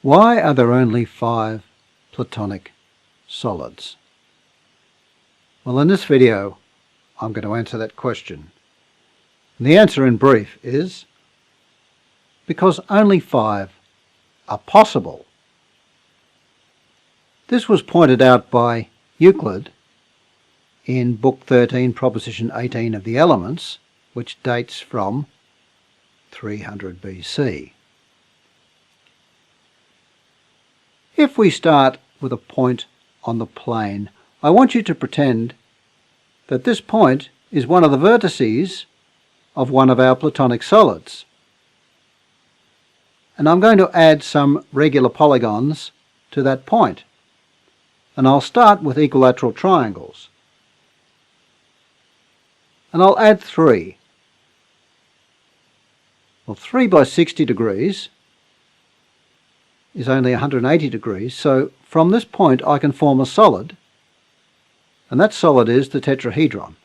Why are there only 5 Platonic solids? Well, in this video I'm going to answer that question. And the answer in brief is because only 5 are possible. This was pointed out by Euclid in Book 13, Proposition 18 of the Elements, which dates from 300 BC. If we start with a point on the plane, I want you to pretend that this point is one of the vertices of one of our Platonic solids. And I'm going to add some regular polygons to that point. And I'll start with equilateral triangles. And I'll add 3. Well, 3 by 60 degrees is only 180 degrees, so from this point I can form a solid, and that solid is the tetrahedron.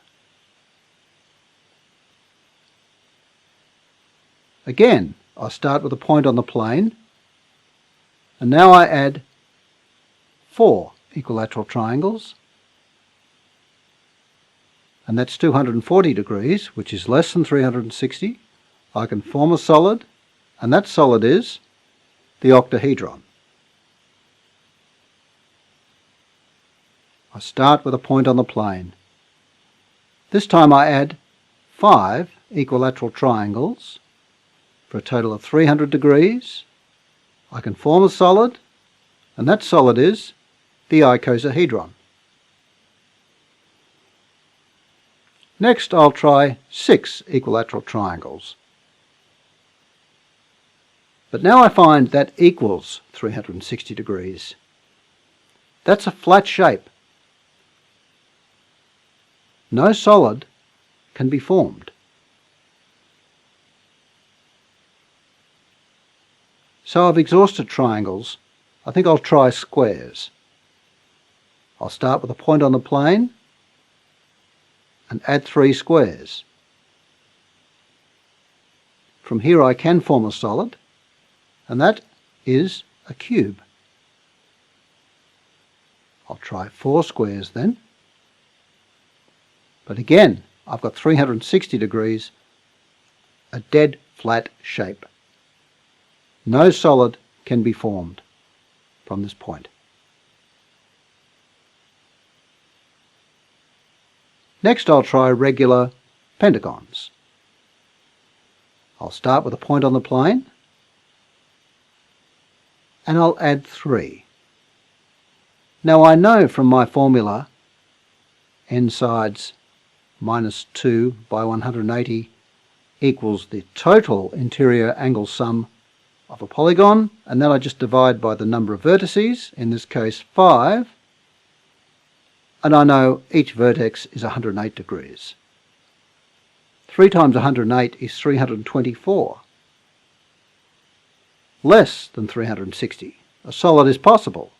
Again, I start with a point on the plane, and now I add 4 equilateral triangles, and that's 240 degrees, which is less than 360. I can form a solid, and that solid is the octahedron. I start with a point on the plane. This time I add 5 equilateral triangles for a total of 300 degrees. I can form a solid, and that solid is the icosahedron. Next I'll try 6 equilateral triangles. But now I find that equals 360 degrees. That's a flat shape. No solid can be formed. So I've exhausted triangles. I think I'll try squares. I'll start with a point on the plane and add 3 squares. From here I can form a solid, and that is a cube. I'll try 4 squares then. But again, I've got 360 degrees, a dead flat shape. No solid can be formed from this point. Next I'll try regular pentagons. I'll start with a point on the plane, and I'll add 3. Now I know from my formula n sides minus 2 by 180 equals the total interior angle sum of a polygon, and then I just divide by the number of vertices, in this case 5, and I know each vertex is 108 degrees. 3 times 108 is 324. Less than 360. A solid is possible,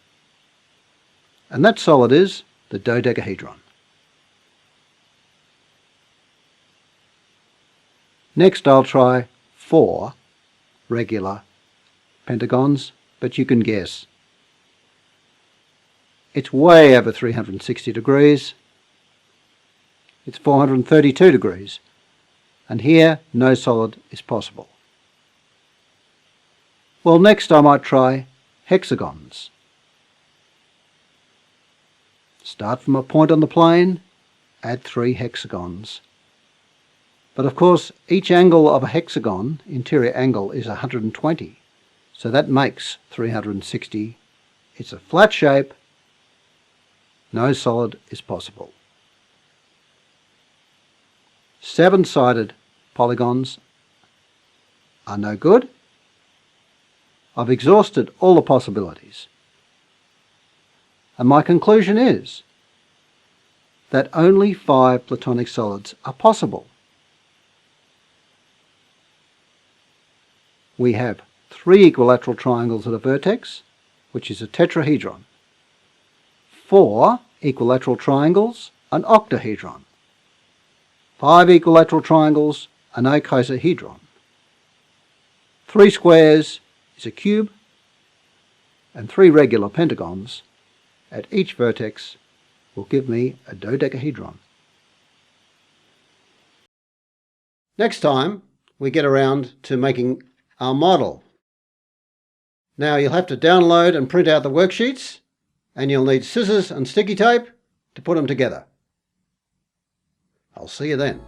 and that solid is the dodecahedron. Next I'll try 4 regular pentagons, but you can guess. It's way over 360 degrees. It's 432 degrees, and here no solid is possible. Well, next I might try hexagons. Start from a point on the plane, add 3 hexagons. But of course, each angle of a hexagon, interior angle, is 120. So that makes 360. It's a flat shape. No solid is possible. 7-sided polygons are no good. I've exhausted all the possibilities. And my conclusion is that only 5 Platonic solids are possible. We have 3 equilateral triangles at a vertex, which is a tetrahedron. 4 equilateral triangles, an octahedron. 5 equilateral triangles, an icosahedron. 3 squares is a cube, and 3 regular pentagons at each vertex will give me a dodecahedron. Next time we get around to making our model. Now you'll have to download and print out the worksheets, and you'll need scissors and sticky tape to put them together. I'll see you then.